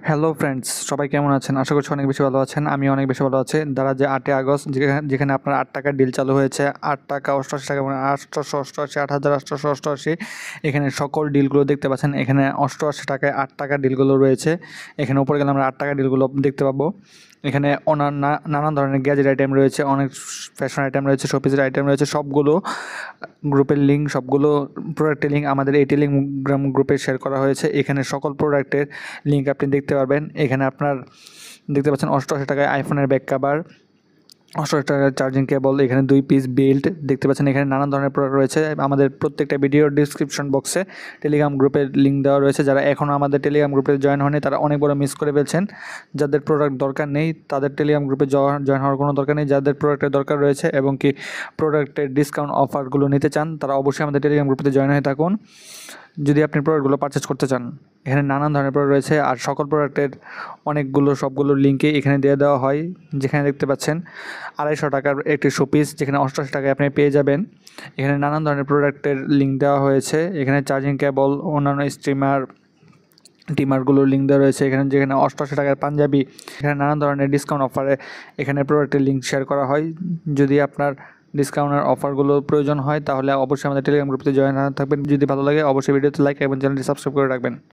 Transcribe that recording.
Hello friends, সবাই কেমন আছেন? আশা করছি অনেক বেশি ভালো আছেন। আমি অনেক বেশি ভালো আছি। দ্বারা যে ৮ই আগস্ট যেখানে আপনার ৳৮ ডিল চালু হয়েছে, ৳৮, ৳৮৮ মানে ৮৮৮, ৮৮৮৮। এখানে সকল ডিলগুলো দেখতে পাচ্ছেন। এখানে ৳৮৮ ৳৮ ডিলগুলো রয়েছে। এখানে উপরে গেলে আমরা ৳৮ ডিলগুলো দেখতে পাবো। এখানে নানান ধরনের গ্যাজেট আইটেম রয়েছে, অনেক ফ্যাশন আইটেম রয়েছে, শোপিসের আইটেম রয়েছে। সবগুলো গ্রুপের লিঙ্ক, সবগুলো প্রোডাক্টের লিঙ্ক আমাদের এই টেলিগ্রাম গ্রুপে শেয়ার করা হয়েছে। এখানে সকল প্রোডাক্টের লিঙ্ক আপনি দেখতে পারবেন। এখানে আপনার দেখতে পাচ্ছেন ৳৮৮ আইফোনের ব্যাক কাভার, ৳৮৮ চার্জিং কেবল, এখানে 2 পিস বেল্ট দেখতে পাচ্ছেন। এখানে নানান ধরনের প্রোডাক্ট রয়েছে। আমাদের প্রত্যেকটা ভিডিওর ডিসক্রিপশন বক্সে টেলিগ্রাম গ্রুপের লিঙ্ক দেওয়া রয়েছে। যারা এখনও আমাদের টেলিগ্রাম গ্রুপে জয়েন হয়নি তারা অনেক বড় মিস করে ফেলছেন। যাদের প্রোডাক্ট দরকার নেই তাদের টেলিগ্রাম গ্রুপে জয়েন হওয়ার কোনো দরকার নেই। যাদের প্রোডাক্টের দরকার রয়েছে এবং কি প্রোডাক্টের ডিসকাউন্ট অফারগুলো নিতে চান তারা অবশ্যই আমাদের টেলিগ্রাম গ্রুপে জয়েন হয়ে থাকুন যদি আপনি প্রোডাক্টগুলো পারচেজ করতে চান। এখানে নানান ধরনের প্রোডাক্ট রয়েছে আর সকল প্রোডাক্টের সবগুলো লিঙ্কে এখানে দিয়ে দেওয়া হয়। যেখানে দেখতে পাচ্ছেন ৳২৫০ একটি শোপিস, যেখানে ৳৮৮ আপনি পেয়ে যাবেন। এখানে নানান ধরনের প্রোডাক্টের লিঙ্ক দেওয়া হয়েছে। এখানে চার্জিং কেবল, অন্যান্য টিমারগুলোর লিঙ্ক দেওয়া রয়েছে। যেখানে ৳৮৮ পাঞ্জাবি, এখানে নানান ধরনের ডিসকাউন্ট অফারে এখানে প্রোডাক্টের লিঙ্ক শেয়ার করা হয়। যদি আপনার ডিসকাউন্টের অফারগুলো প্রয়োজন হয় তাহলে অবশ্যই আমাদের টেলিগ্রাম গ্রুপে জয়েন থাকবেন। যদি ভালো লাগে অবশ্যই ভিডিওতে লাইক এবং চ্যানেলটি সাবস্ক্রাইব করে রাখবেন।